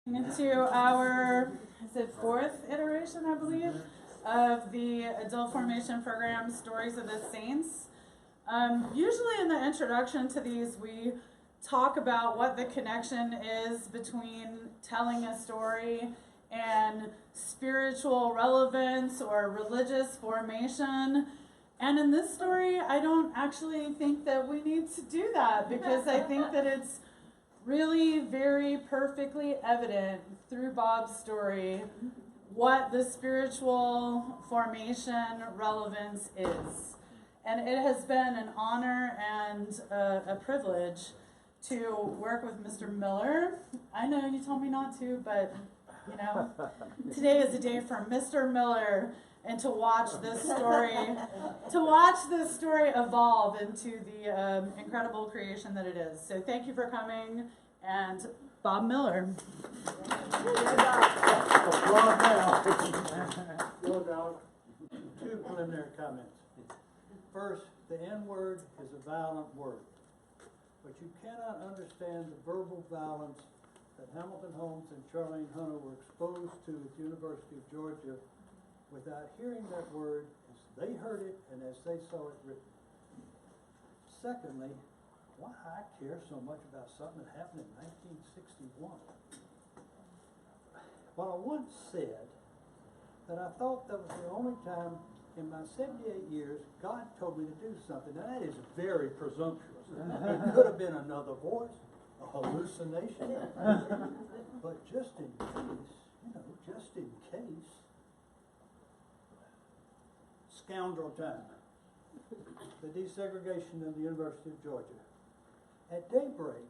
Into our, is it fourth iteration, I believe, of the adult formation program, Stories of the Saints. Usually in the introduction to these, we talk about what the connection is between telling a story and spiritual relevance or religious formation. And in this story, I don't actually think that we need to do that, because I think that it's really very perfectly evident through Bob's story what the spiritual formation relevance is. And it has been an honor and a privilege to work with Mr. Miller. I know you told me not to, but you know, today is a day for Mr. Miller, and to watch this story, evolve into the incredible creation that it is. So thank you for coming, and Bob Miller. Two preliminary comments. First, the N-word is a violent word, but you cannot understand the verbal violence that Hamilton Holmes and Charlene Hunter were exposed to at the University of Georgia without hearing that word as they heard it and as they saw it written. Secondly, why I care so much about something that happened in 1961. Well, I once said that I thought that was the only time in my 78 years God told me to do something. Now that is very presumptuous. It could have been another voice, a hallucination, but just in case, just in case. Scoundrel time. The desegregation of the University of Georgia. At daybreak,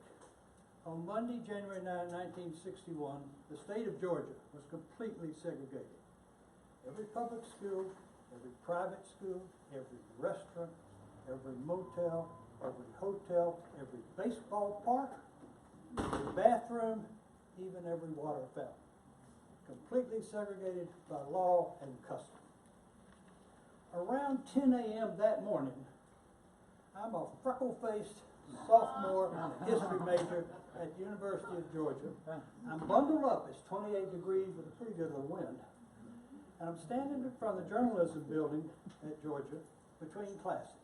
on Monday, January 9, 1961, the state of Georgia was completely segregated. Every public school, every private school, every restaurant, every motel, every hotel, every baseball park, every bathroom, even every water fountain. Completely segregated by law and custom. Around 10 a.m. that morning, I'm a freckle-faced sophomore history major at the University of Georgia. I'm bundled up, it's 28 degrees with a pretty good little wind. And I'm standing in front of the journalism building at Georgia between classes.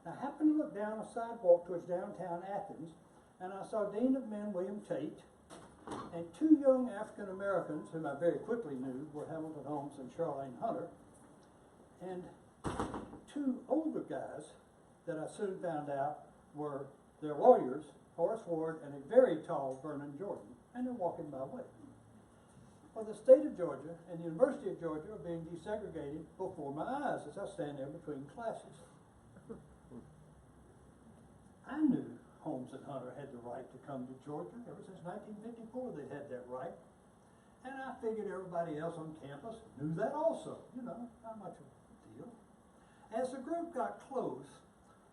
I happened to look down a sidewalk towards downtown Athens, and I saw Dean of Men William Tate and two young African Americans, whom I very quickly knew were Hamilton Holmes and Charlene Hunter, and two older guys that I soon found out were their lawyers, Horace Ward and a very tall Vernon Jordan, and they're walking my way. Well, the state of Georgia and the University of Georgia are being desegregated before my eyes as I stand there between classes. I knew Holmes and Hunter had the right to come to Georgia. Ever since 1954 they'd had that right. And I figured everybody else on campus knew that also. Not much of a deal. As the group got close,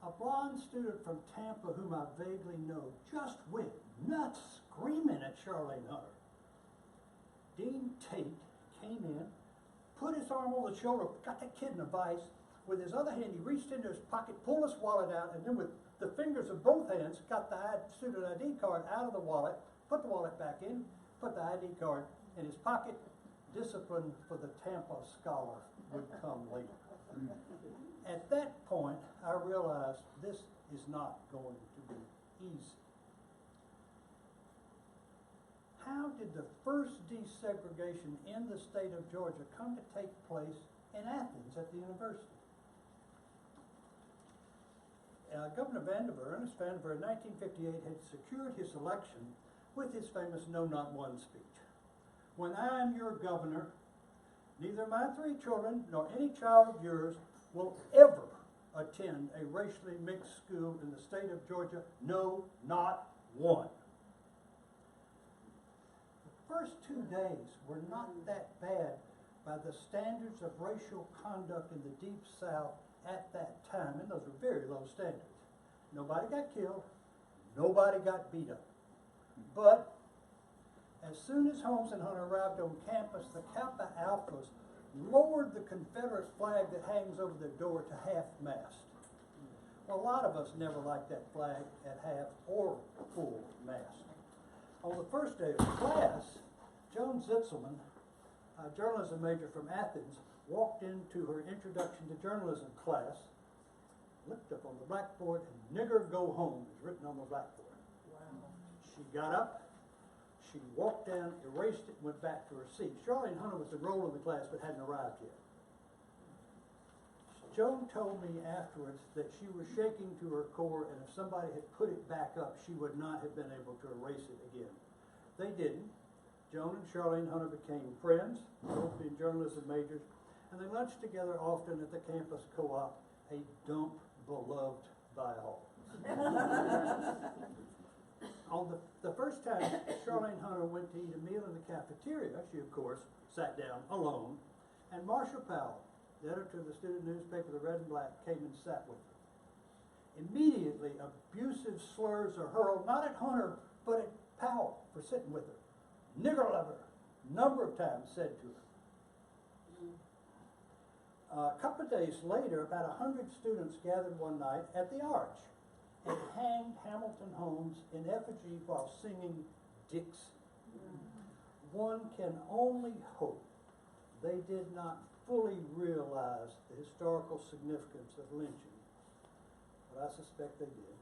a blonde student from Tampa whom I vaguely know just went nuts screaming at Charlene Hunter. Dean Tate came in, put his arm on the shoulder, got the kid in a vice. With his other hand, he reached into his pocket, pulled his wallet out, and then with the fingers of both hands, got the student ID card out of the wallet, put the wallet back in, put the ID card in his pocket. Discipline for the Tampa scholar would come later. At that point, I realized this is not going to be easy. How did the first desegregation in the state of Georgia come to take place in Athens at the university? Governor Ernest Vandiver, in 1958, had secured his election with his famous No Not One speech. When I am your governor, neither my three children nor any child of yours will ever attend a racially mixed school in the state of Georgia. No, not one. The first 2 days were not that bad by the standards of racial conduct in the Deep South at that time, and those were very low standards. Nobody got killed, nobody got beat up. But as soon as Holmes and Hunter arrived on campus, the Kappa Alphas lowered the Confederate flag that hangs over their door to half-mast. Well, a lot of us never liked that flag at half or full mast. On the first day of class, Joan Zitzelman, a journalism major from Athens, walked into her introduction to journalism class, looked up on the blackboard, and "Nigger, go home" is written on the blackboard. Wow. She got up, she walked down, erased it, and went back to her seat. Charlene Hunter was enrolled in the class but hadn't arrived yet. Joan told me afterwards that she was shaking to her core, and if somebody had put it back up, she would not have been able to erase it again. They didn't. Joan and Charlene Hunter became friends, both being journalism majors, and they lunched together often at the campus co-op, a dump beloved by all. On the first time Charlene Hunter went to eat a meal in the cafeteria, she of course sat down alone, and Marcia Powell, the editor of the student newspaper, The Red and Black, came and sat with her. Immediately, abusive slurs are hurled, not at Hunter, but at Powell for sitting with her. "Nigger lover," a number of times said to her. A couple of days later, about 100 students gathered one night at the Arch and hanged Hamilton Holmes in effigy while singing "Dix." One can only hope they did not fully realize the historical significance of lynching, but I suspect they did.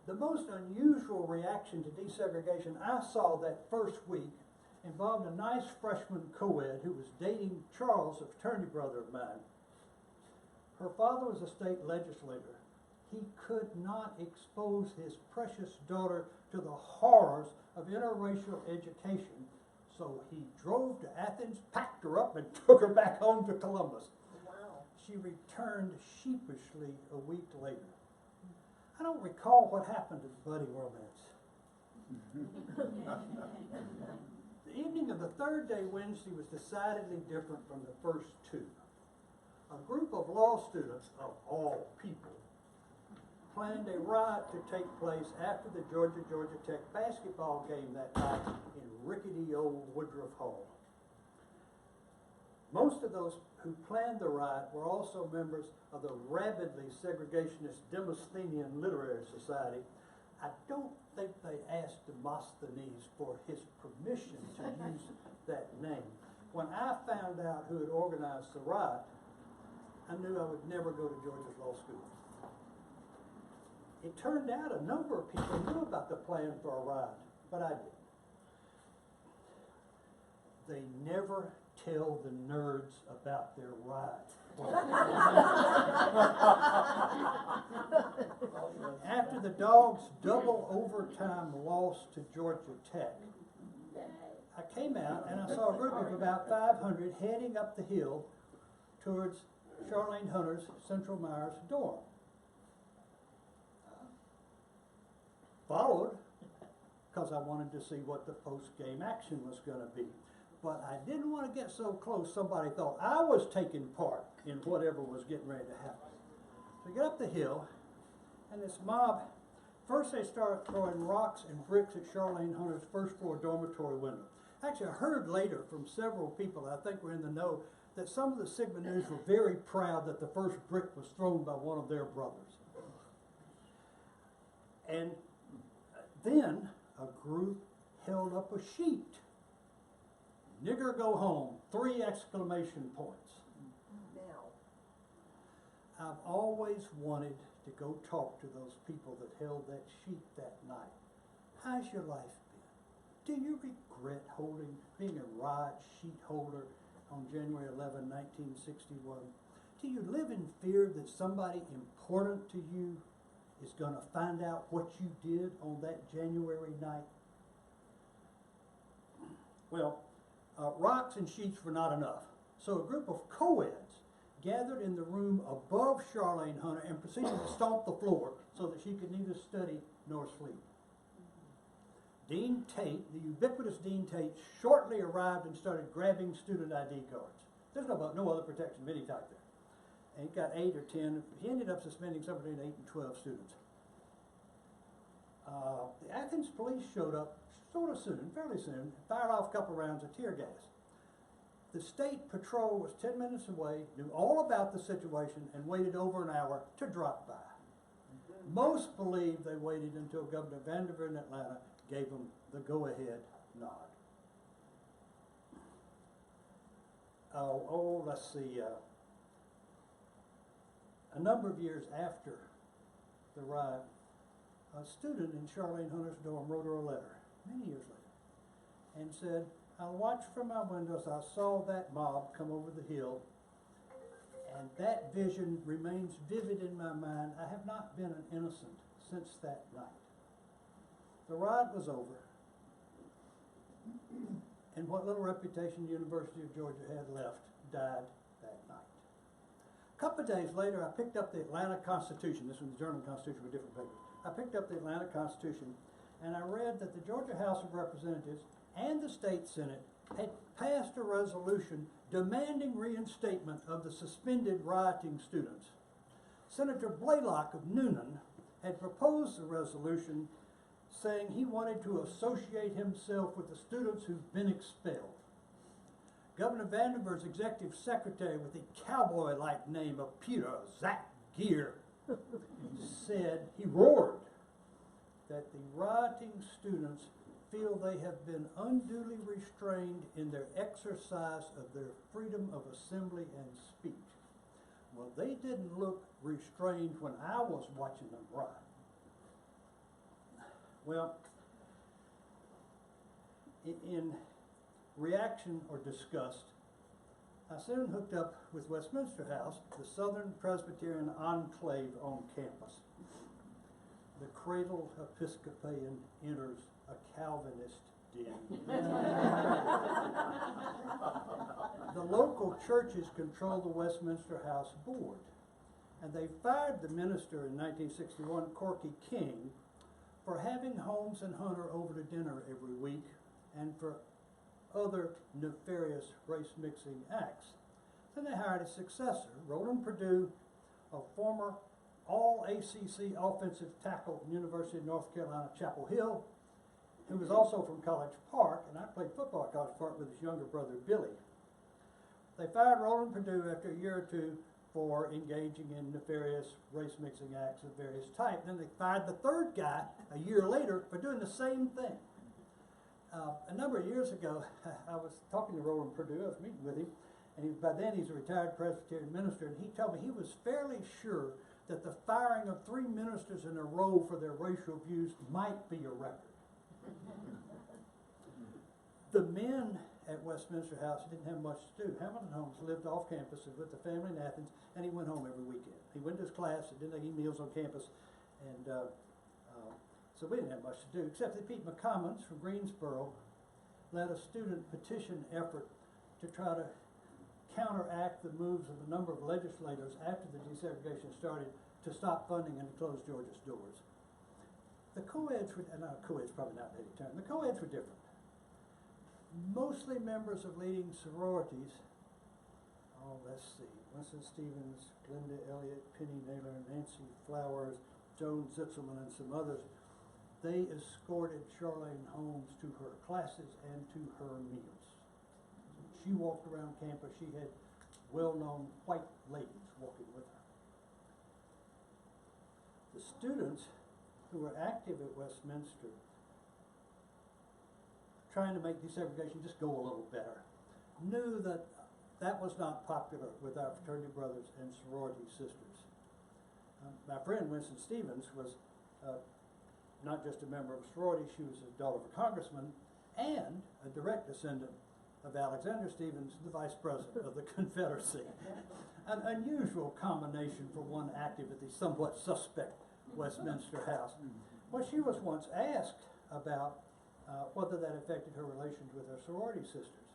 The most unusual reaction to desegregation I saw that first week involved a nice freshman co-ed who was dating Charles, a fraternity brother of mine. Her father was a state legislator. He could not expose his precious daughter to the horrors of interracial education, so he drove to Athens, packed her up, and took her back home to Columbus. Wow. She returned sheepishly a week later. I don't recall what happened to the budding romance. The evening of the third day, Wednesday, was decidedly different from the first two. A group of law students, of all people, planned a riot to take place after the Georgia Tech basketball game that night in rickety old Woodruff Hall. Most of those who planned the riot were also members of the rabidly segregationist Demosthenian Literary Society. I don't think they asked Demosthenes for his permission to use that name. When I found out who had organized the riot, I knew I would never go to Georgia's law school. It turned out a number of people knew about the plan for a riot, but I didn't. They never tell the nerds about their riot. After the Dogs' double overtime loss to Georgia Tech, I came out and I saw a group of about 500 heading up the hill towards Charlene Hunter's Central Myers dorm. Followed, because I wanted to see what the post-game action was going to be. But I didn't want to get so close somebody thought I was taking part in whatever was getting ready to happen. So we get up the hill, and this mob, first they start throwing rocks and bricks at Charlene Hunter's first floor dormitory window. Actually, I heard later from several people, I think were in the know, that some of the Sigma News were very proud that the first brick was thrown by one of their brothers. And then a group held up a sheet. "Nigger, go home," 3 exclamation points. Now. I've always wanted to go talk to those people that held that sheet that night. How's your life been? Do you regret being a riot sheet holder on January 11, 1961? Do you live in fear that somebody important to you is going to find out what you did on that January night? Well, rocks and sheets were not enough. So a group of co-eds gathered in the room above Charlene Hunter and proceeded to stomp the floor so that she could neither study nor sleep. Dean Tate, the ubiquitous Dean Tate, shortly arrived and started grabbing student ID cards. There's no other protection of any type there. And he got 8 or 10. He ended up suspending somewhere between 8 and 12 students. The Athens police showed up sort of soon, fairly soon, fired off a couple rounds of tear gas. The state patrol was 10 minutes away, knew all about the situation, and waited over an hour to drop by. Most believe they waited until Governor Vanderveer in Atlanta gave them the go-ahead nod. let's see, a number of years after the riot, a student in Charlene Hunter's dorm wrote her a letter, many years later, and said, I watched from my windows, I saw that mob come over the hill, and that vision remains vivid in my mind. I have not been an innocent since that night. The riot was over, and what little reputation the University of Georgia had left died that night. A couple of days later, I picked up the Atlanta Constitution. This was the Journal-Constitution with different papers. I picked up the Atlanta Constitution, and I read that the Georgia House of Representatives and the State Senate had passed a resolution demanding reinstatement of the suspended rioting students. Senator Blaylock of Noonan had proposed a resolution saying he wanted to associate himself with the students who've been expelled. Governor Vandenberg's executive secretary with the cowboy-like name of Peter Zach Gear said, he roared, that the rioting students feel they have been unduly restrained in their exercise of their freedom of assembly and speech. Well, they didn't look restrained when I was watching them riot. Well, in reaction or disgust, I soon hooked up with Westminster House, the Southern Presbyterian enclave on campus. The cradle Episcopalian enters a Calvinist den. The local churches control the Westminster House board, and they fired the minister in 1961, Corky King, for having Holmes and Hunter over to dinner every week and for other nefarious race-mixing acts. Then they hired a successor, Roland Perdue, a former all-ACC offensive tackle from University of North Carolina, Chapel Hill, who was also from College Park, and I played football at College Park with his younger brother, Billy. They fired Roland Perdue after a year or two for engaging in nefarious race-mixing acts of various types. Then they fired the third guy a year later for doing the same thing. A number of years ago, I was talking to Roland Perdue, I was meeting with him, and by then he's a retired Presbyterian minister, and he told me he was fairly sure that the firing of 3 ministers in a row for their racial views might be a record. The men at Westminster House didn't have much to do. Hamilton Holmes lived off campus with the family in Athens, and he went home every weekend. He went to his class and didn't eat meals on campus, and so we didn't have much to do, except that Pete McCommons from Greensboro led a student petition effort to try to counteract the moves of a number of legislators after the desegregation started to stop funding and to close Georgia's doors. The co-eds were, no, co-eds probably not a heavy term, the co-eds were different. Mostly members of leading sororities, let's see, Winston Stevens, Glenda Elliott, Penny Naylor, Nancy Flowers, Joan Zitzelman, and some others, they escorted Charlene Holmes to her classes and to her meals. She walked around campus, she had well-known white ladies walking with her. The students who were active at Westminster, trying to make desegregation just go a little better, knew that that was not popular with our fraternity brothers and sorority sisters. My friend Winston Stevens was not just a member of a sorority, she was the daughter of a congressman and a direct descendant of Alexander Stevens, the vice president of the Confederacy. An unusual combination for one active at the somewhat suspect Westminster House. Well, she was once asked about whether that affected her relations with her sorority sisters.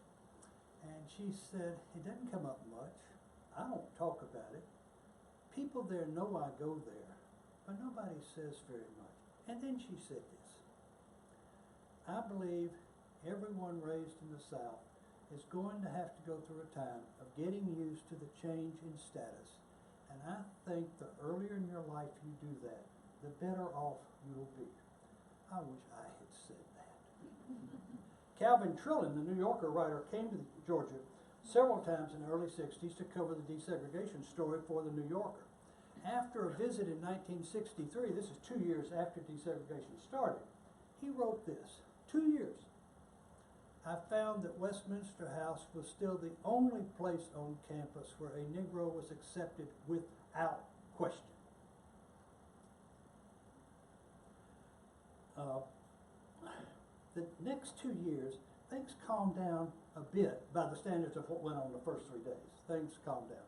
And she said, it doesn't come up much. I don't talk about it. People there know I go there, but nobody says very much. And then she said this, I believe everyone raised in the South is going to have to go through a time of getting used to the change in status. And I think the earlier in your life you do that, the better off you'll be. I wish I had said that. Calvin Trillin, the New Yorker writer, came to Georgia several times in the early 60s to cover the desegregation story for the New Yorker. After a visit in 1963, this is 2 years after desegregation started, he wrote this, 2 years. I found that Westminster House was still the only place on campus where a Negro was accepted without question. The next 2 years, things calmed down a bit by the standards of what went on the first 3 days. Things calmed down.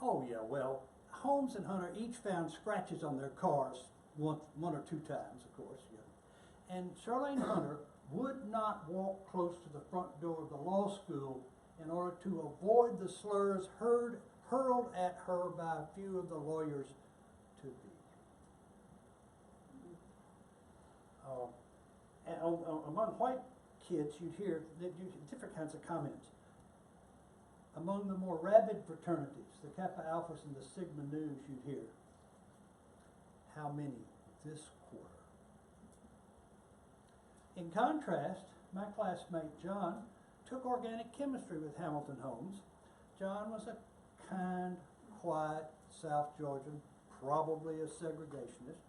Oh yeah, well, Holmes and Hunter each found scratches on their cars one or two times, of course. Yeah. And Charlene Hunter would not walk close to the front door of the law school in order to avoid the slurs hurled at her by a few of the lawyers to be. And among white kids, you'd hear different kinds of comments. Among the more rabid fraternities, the Kappa Alphas and the Sigma Nus, you'd hear, how many this quarter? In contrast, my classmate John took organic chemistry with Hamilton Holmes. John was a kind, quiet South Georgian, probably a segregationist.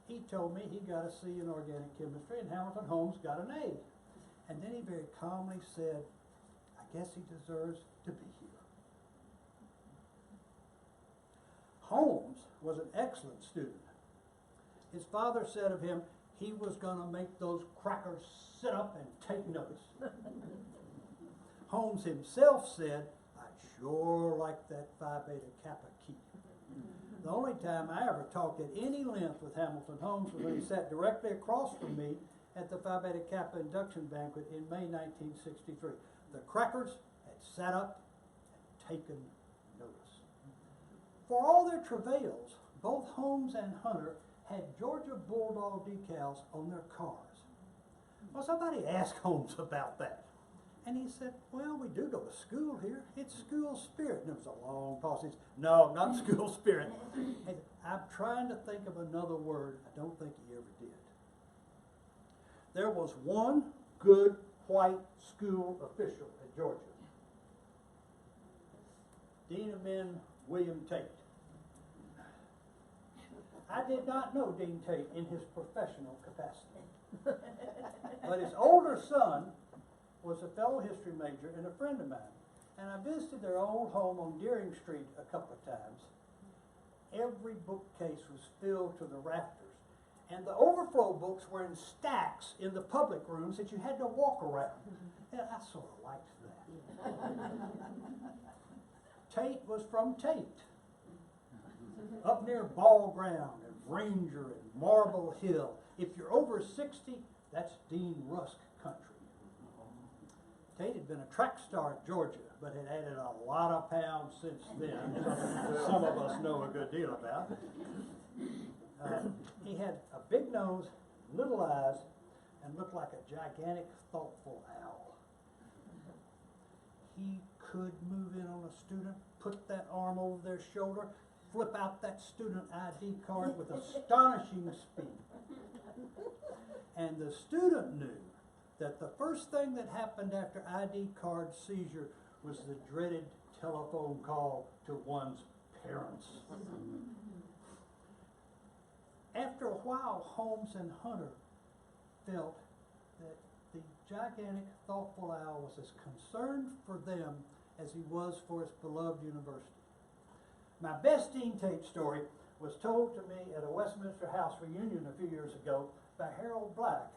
He told me he got a C in organic chemistry and Hamilton Holmes got an A. And then he very calmly said, I guess he deserves to be here. Holmes was an excellent student. His father said of him, he was going to make those crackers sit up and take notice. Holmes himself said, I sure like that Phi Beta Kappa key. The only time I ever talked at any length with Hamilton Holmes was when he sat directly across from me at the Phi Beta Kappa induction banquet in May 1963. The crackers had sat up and taken notice. For all their travails, both Holmes and Hunter had Georgia Bulldog decals on their cars. Well, somebody asked Holmes about that. And he said, well, we do go to school here. It's school spirit. And there was a long pause. He said, no, not school spirit. He said, I'm trying to think of another word. I don't think he ever did. There was one good white school official at Georgia. Dean of Men William Tate. I did not know Dean Tate in his professional capacity. But his older son was a fellow history major and a friend of mine. And I visited their old home on Deering Street a couple of times. Every bookcase was filled to the rafters. And the overflow books were in stacks in the public rooms that you had to walk around. And I sort of liked that. Tate was from Tate, up near Ball Ground and Ranger and Marble Hill. If you're over 60, that's Dean Rusk country. Tate had been a track star at Georgia, but had added a lot of pounds since then. Some of us know a good deal about. He had a big nose, little eyes, and looked like a gigantic, thoughtful owl. He could move in on a student, put that arm over their shoulder, flip out that student ID card with astonishing speed. And the student knew that the first thing that happened after ID card seizure was the dreaded telephone call to one's parents. After a while, Holmes and Hunter felt that the gigantic, thoughtful owl was as concerned for them as he was for his beloved university. My best Dean Tate story was told to me at a Westminster House reunion a few years ago by Harold Black.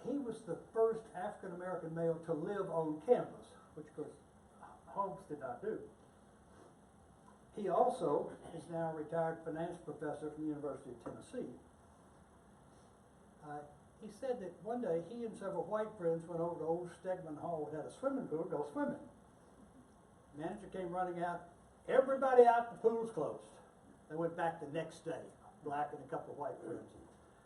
He was the first African-American male to live on campus, which of course Holmes did not do. He also is now a retired finance professor from the University of Tennessee. He said that one day he and several white friends went over to old Stegman Hall and had a swimming pool to go swimming. The manager came running out. Everybody out, the pool's closed. They went back the next day, Black and a couple of white friends.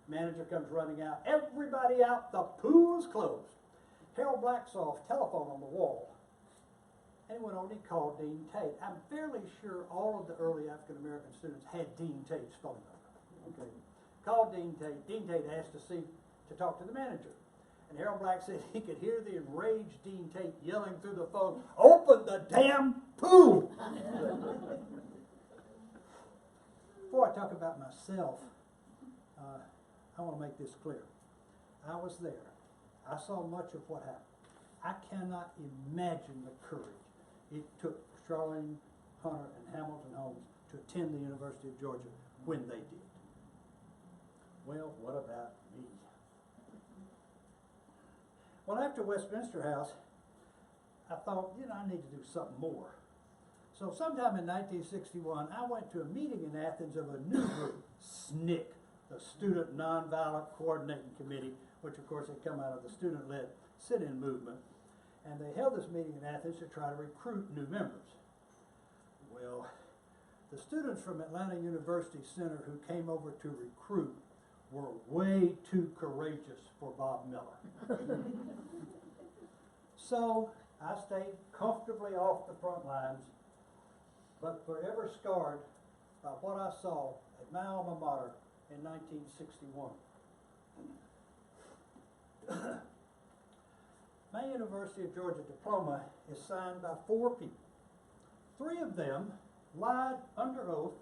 Manager comes running out. Everybody out, the pool is closed. Harold Black saw a telephone on the wall. And he went on and he called Dean Tate. I'm fairly sure all of the early African-American students had Dean Tate's phone number. Okay. Called Dean Tate. Dean Tate asked to talk to the manager. And Harold Black said he could hear the enraged Dean Tate yelling through the phone, "Open the damn pool!" Before I talk about myself, I want to make this clear. I was there. I saw much of what happened. I cannot imagine the courage it took Charlene Hunter and Hamilton Holmes to attend the University of Georgia when they did. Well, what about me? Well, after Westminster House, I thought, I need to do something more. So sometime in 1961, I went to a meeting in Athens of a new group, SNCC, the Student Nonviolent Coordinating Committee, which of course had come out of the student-led sit-in movement. And they held this meeting in Athens to try to recruit new members. Well, the students from Atlanta University Center who came over to recruit were way too courageous for Bob Miller. So I stayed comfortably off the front lines, but forever scarred by what I saw at my alma mater in 1961. My University of Georgia diploma is signed by 4 people. 3 of them lied under oath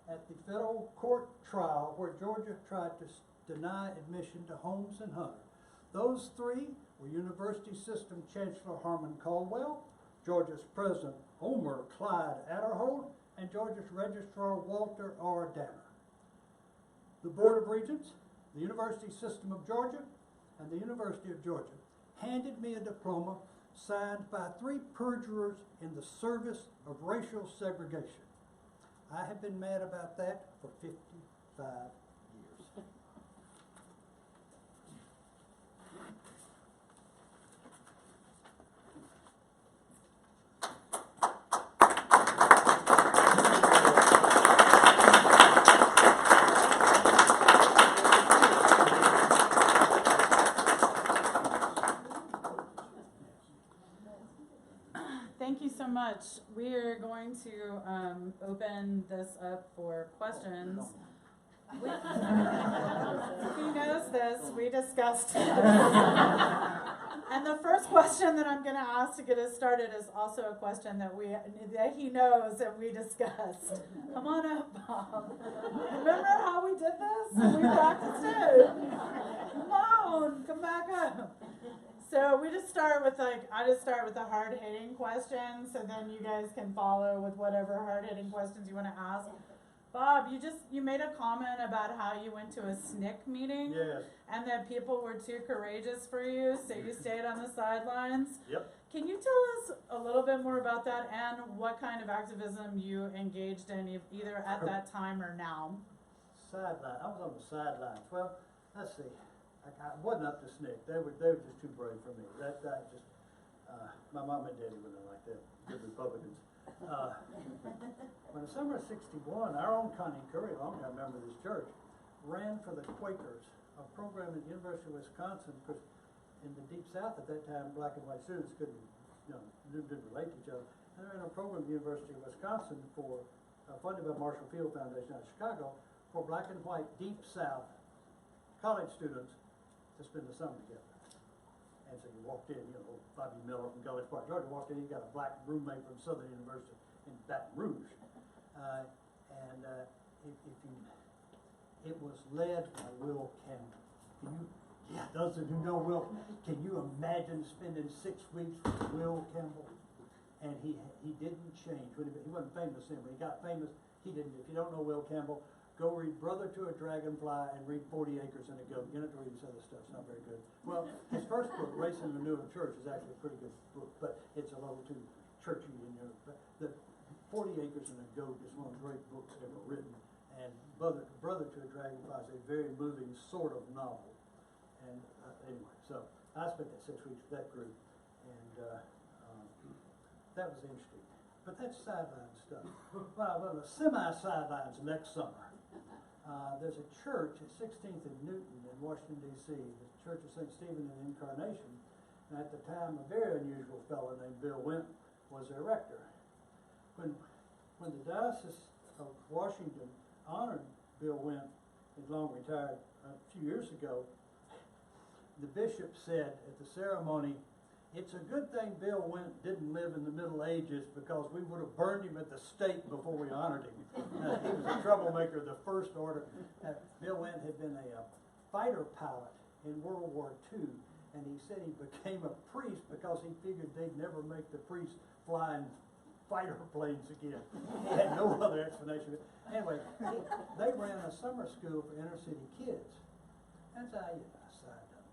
at the federal court trial where Georgia tried to deny admission to Holmes and Hunter. Those 3 were University System Chancellor Harmon Caldwell, Georgia's President Omer Clyde Adderhold, and Georgia's Registrar Walter R. Danner. The Board of Regents, the University System of Georgia, and the University of Georgia handed me a diploma signed by 3 perjurers in the service of racial segregation. I have been mad about that for 55 years. Thank you so much. We are going to open this up for questions. He knows this. We discussed it. And the first question that I'm going to ask to get us started is also a question that he knows and we discussed. Come on up, Bob. Remember how we did this? We practiced it. Come on, come back up. So we just start with I just start with the hard-hitting questions, so then you guys can follow with whatever hard-hitting questions you want to ask. Bob, you made a comment about how you went to a SNCC meeting. Yes. And that people were too courageous for you, so you stayed on the sidelines. Yep. Can you tell us a little bit more about that and what kind of activism you engaged in either at that time or now? Sideline. I was on the sidelines. Well, let's see. I wasn't up to SNCC. They were just too brave for me. My mom and daddy were not like that. Good Republicans. When the summer of '61, our own Connie Curry, a longtime member of this church, ran for the Quakers, a program at the University of Wisconsin, because in the Deep South at that time, black and white students didn't relate to each other. And they ran a program at the University of Wisconsin for funded by Marshall Field Foundation out of Chicago for black and white Deep South college students to spend the summer together. And so you walked in, Bobby Miller from College Park, Georgia, walked in, he got a black roommate from Southern University in Baton Rouge. It was led by Will Campbell. Those who know Will, can you imagine spending 6 weeks with Will Campbell? And he didn't change. He wasn't famous then, but he got famous. He didn't. If you don't know Will Campbell, go read Brother to a Dragonfly and read 40 Acres and a Goat. You don't have to read this other stuff. It's not very good. Well, his first book, Racing the New Church, is actually a pretty good book, but it's a little too churchy. But the 40 Acres and a Goat is one of the great books ever written. And Brother to a Dragonfly is a very moving sort of novel. And anyway, so I spent that 6 weeks with that group, and that was interesting. But that's sideline stuff. Well, the semi-sidelines next summer. There's a church at 16th and Newton in Washington, D.C., the Church of St. Stephen in the Incarnation. And at the time, a very unusual fellow named Bill Went was their rector. When the Diocese of Washington honored Bill Went, he's long retired, a few years ago, the bishop said at the ceremony, "It's a good thing Bill Went didn't live in the Middle Ages because we would have burned him at the stake before we honored him." He was a troublemaker of the first order. Bill Went had been a fighter pilot in World War II, and he said he became a priest because he figured they'd never make the priest flying fighter planes again. He had no other explanation. Anyway, they ran a summer school for inner city kids. That's how I signed up.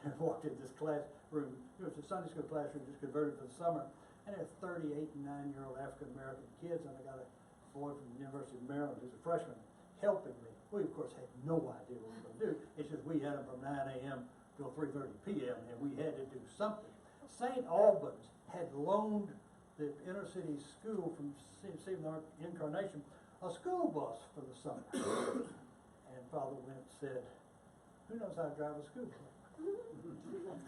I walked in this classroom. It was a Sunday school classroom just converted for the summer. And there's 38 and 9-year-old African American kids, and I got a boy from the University of Maryland who's a freshman helping me. We of course had no idea what we were going to do. It's just we had them from 9 a.m. till 3:30 p.m. and we had to do something. St. Albans had loaned the inner city school from Stephen Incarnation a school bus for the summer. And Father Wentz said, "Who knows how to drive a school bus?"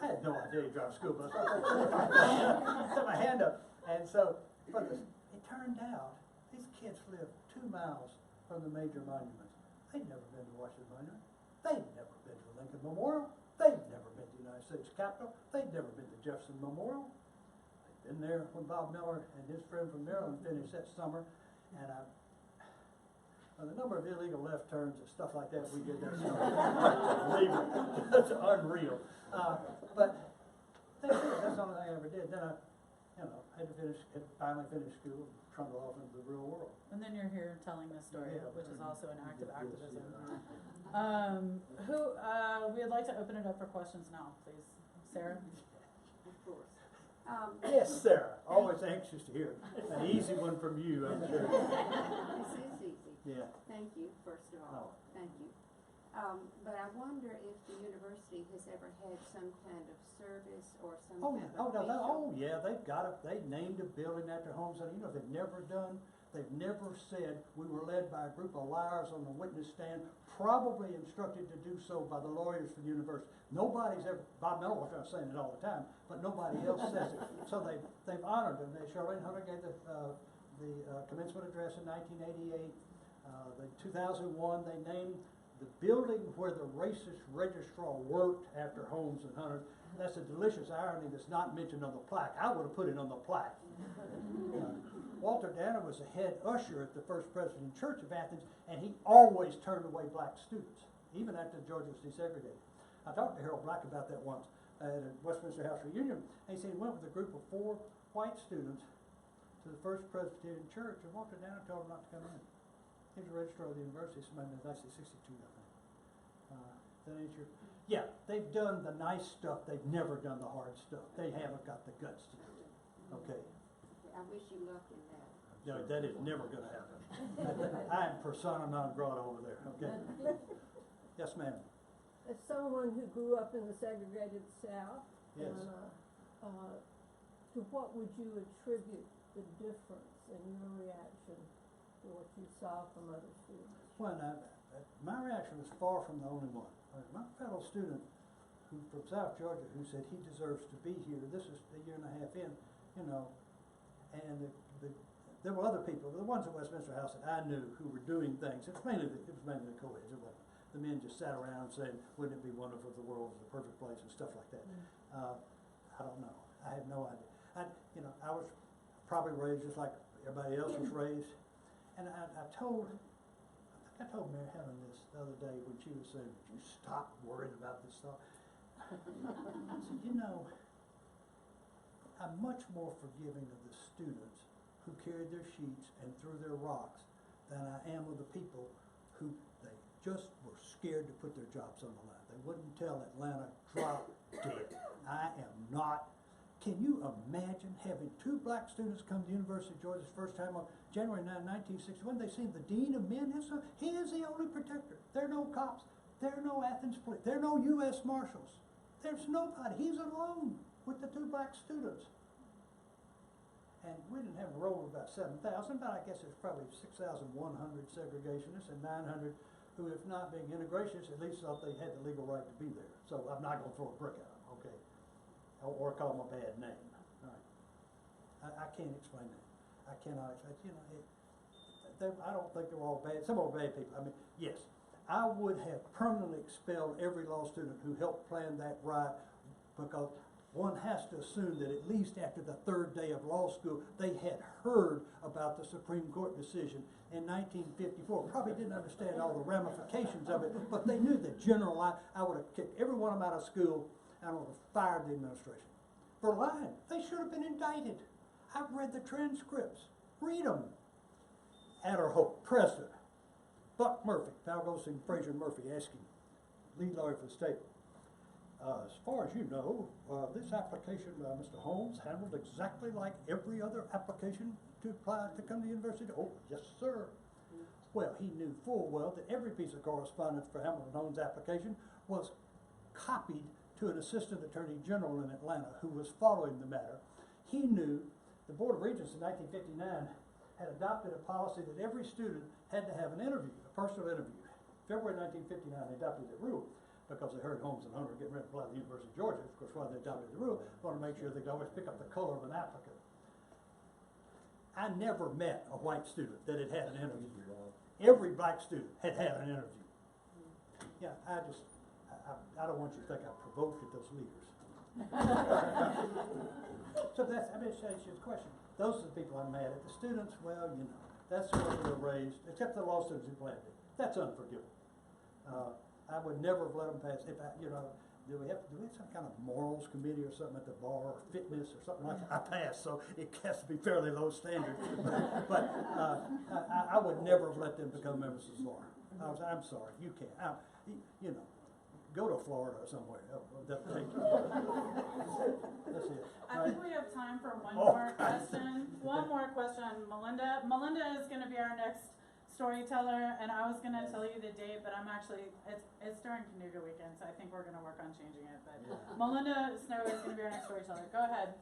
I had no idea to drive a school bus. I put my hand up, and so it turned out these kids lived 2 miles from the major monuments. They'd never been to Washington Monument. They'd never been to Lincoln Memorial. They'd never been to the United States Capitol. They'd never been to Jefferson Memorial. They'd been there when Bob Miller and his friend from Maryland finished that summer, and the number of illegal left turns and stuff like that we did that summer. That's unreal. But that's it. That's the only thing I ever did. Then I had to finally finish school and trundle off into the real world. And then you're here telling this story, Yeah, which is also an act of yes, activism. yeah. We'd like to open it up for questions now, please. Sarah? Of course. Yes, Sarah. Always anxious to hear an easy one from you, I'm sure. This is easy. Yeah. Thank you, first of all. Thank you. But I wonder if the university has ever had some kind of service or some Oh, kind yeah. of Yeah, they've got it. They named a building after Holmes. You know, they've never said we were led by a group of liars on the witness stand, probably instructed to do so by the lawyers for the university. Nobody's ever, Bob Miller was saying it all the time, but nobody else says it. So they've honored them. Charlene Hunter gave the commencement address in 1988. The 2001, they named the building where the racist registrar worked after Holmes and Hunter. That's a delicious irony that's not mentioned on the plaque. I would have put it on the plaque. Walter Danner was the head usher at the First Presbyterian Church of Athens, and he always turned away black students, even after Georgia was desegregated. I talked to Harold Black about that once at a Westminster House reunion, and he said he went with a group of 4 white students to the First Presbyterian Church, and Walter Danner told them not to come in. He was a registrar of the university, somebody in 1962, I think. That ain't your... Yeah, they've done the nice stuff. They've never done the hard stuff. They haven't got the guts to do it. Okay. I wish you luck in that. No, that is never going to happen. I am persona non grata over there. Okay. Yes, ma'am. As someone who grew up in the segregated South, Yes. to what would you attribute the difference in your reaction to what you saw from other students? Well, my reaction was far from the only one. My fellow student from South Georgia who said he deserves to be here, this is a year and a half in, you know, and there were other people, the ones at Westminster House that I knew who were doing things. It was mainly the co-eds. It wasn't. The men just sat around saying, "Wouldn't it be wonderful if the world was a perfect place," and stuff like that. I don't know. I have no idea. I was probably raised just like everybody else was raised, and I told Mary Helen this the other day when she was saying, "Would you stop worrying about this stuff?" I said, I'm much more forgiving of the students who carried their sheets and threw their rocks than I am of the people who they just were scared to put their jobs on the line. They wouldn't tell Atlanta, drop dead. I am not. Can you imagine having 2 black students come to the University of Georgia's first time on January 9, 1961? They seen the Dean of Men. He is the only protector. There are no cops. There are no Athens police. There are no U.S. Marshals. There's nobody. He's alone with the 2 black students. And we didn't have a roll of about 7,000, but I guess there's probably 6,100 segregationists and 900 who, if not being integrationists, at least thought they had the legal right to be there. So I'm not going to throw a brick at them, okay? Or call them a bad name. All right. I can't explain that. I cannot explain. I don't think they're all bad. Some are bad people. I mean, yes, I would have permanently expelled every law student who helped plan that riot, because one has to assume that at least after the 3rd day of law school, they had heard about the Supreme Court decision in 1954. Probably didn't understand all the ramifications of it, but they knew the general line. I would have kicked every one of them out of school and I would have fired the administration for lying. They should have been indicted. I've read the transcripts. Read them. Adder Hope, president. Buck Murphy, Falgosin Fraser Murphy, asking, lead lawyer for the state. As far as you know, this application, Mr. Holmes, handled exactly like every other application to apply to come to the university. Oh, yes, sir. Well, he knew full well that every piece of correspondence for Hamilton Holmes' application was copied to an assistant attorney general in Atlanta who was following the matter. He knew the Board of Regents in 1959 had adopted a policy that every student had to have an interview, a personal interview. February 1959, they adopted that rule because they heard Holmes and Hunter getting ready to apply to the University of Georgia. Of course, why they adopted the rule, wanted to make sure they could always pick up the color of an applicant. I never met a white student that had had an interview. Every black student had had an interview. Yeah, I don't want you to think I provoked at those leaders. So that's, I mean, that's your question. Those are the people I'm mad at. The students, well, you know, that's the way they were raised, except the law students who planted it. That's unforgivable. I would never have let them pass. If I, you know, do we have some kind of morals committee or something at the bar, or fitness or something like that? I passed, so it has to be fairly low standard. But I would never have let them become members of the bar. I'm sorry, you can't. You know, go to Florida or somewhere. That's it. I think we have time for one more question. One more question, Melinda. Melinda is going to be our next storyteller, and I was going to tell you the date, but I'm actually, it's during Canuga weekend, so I think we're going to work on changing it. But Melinda Snow is going to be our next storyteller. Go ahead.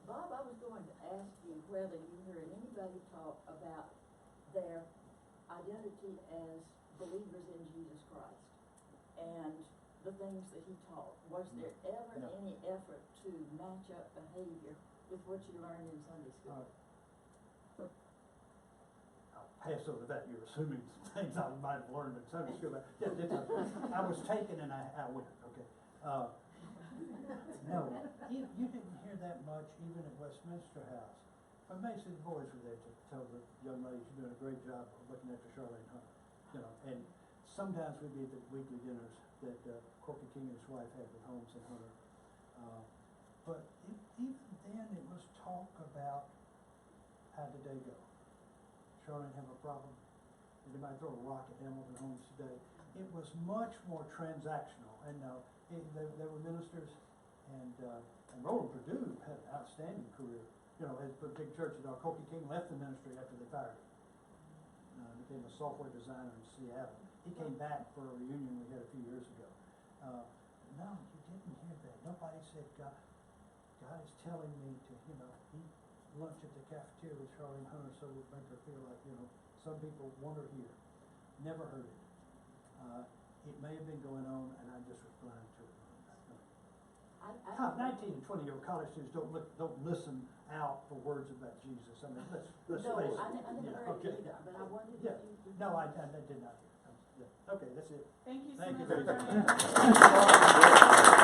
Bob, I was going to ask you whether you heard anybody talk about their identity as believers in Jesus Christ and the things that he taught. Was there ever any effort to match up behavior with what you learned in Sunday school? I'll pass over that. You're assuming some things I might have learned in Sunday school. I was taken and I went, okay. No, you didn't hear that much even at Westminster House. Amazing, the boys were there to tell the young ladies, you're doing a great job of looking after Charlene Hunter. You know, and sometimes we'd be at the weekly dinners that Corky King and his wife had with Holmes and Hunter. But even then it was talk about how did they go? Charlene have a problem? Did anybody throw a rock at Hamilton Holmes today? It was much more transactional. And they were ministers, and Roland Perdue had an outstanding career. You know, had put a big church. Corky King left the ministry after they fired him. Became a software designer in Seattle. He came back for a reunion we had a few years ago. No, you didn't hear that. Nobody said, God is telling me to, you know, eat lunch at the cafeteria with Charlene Hunter so it would make her feel like, you know, some people want her here. Never heard it. It may have been going on, and I just was blind to it. 19 and 20-year-old college students don't listen out for words about Jesus. I mean, let's face it. I never heard it either, but I wondered if you... No, I did not hear. Okay, that's it. Thank you so Thank you much very for much. joining us.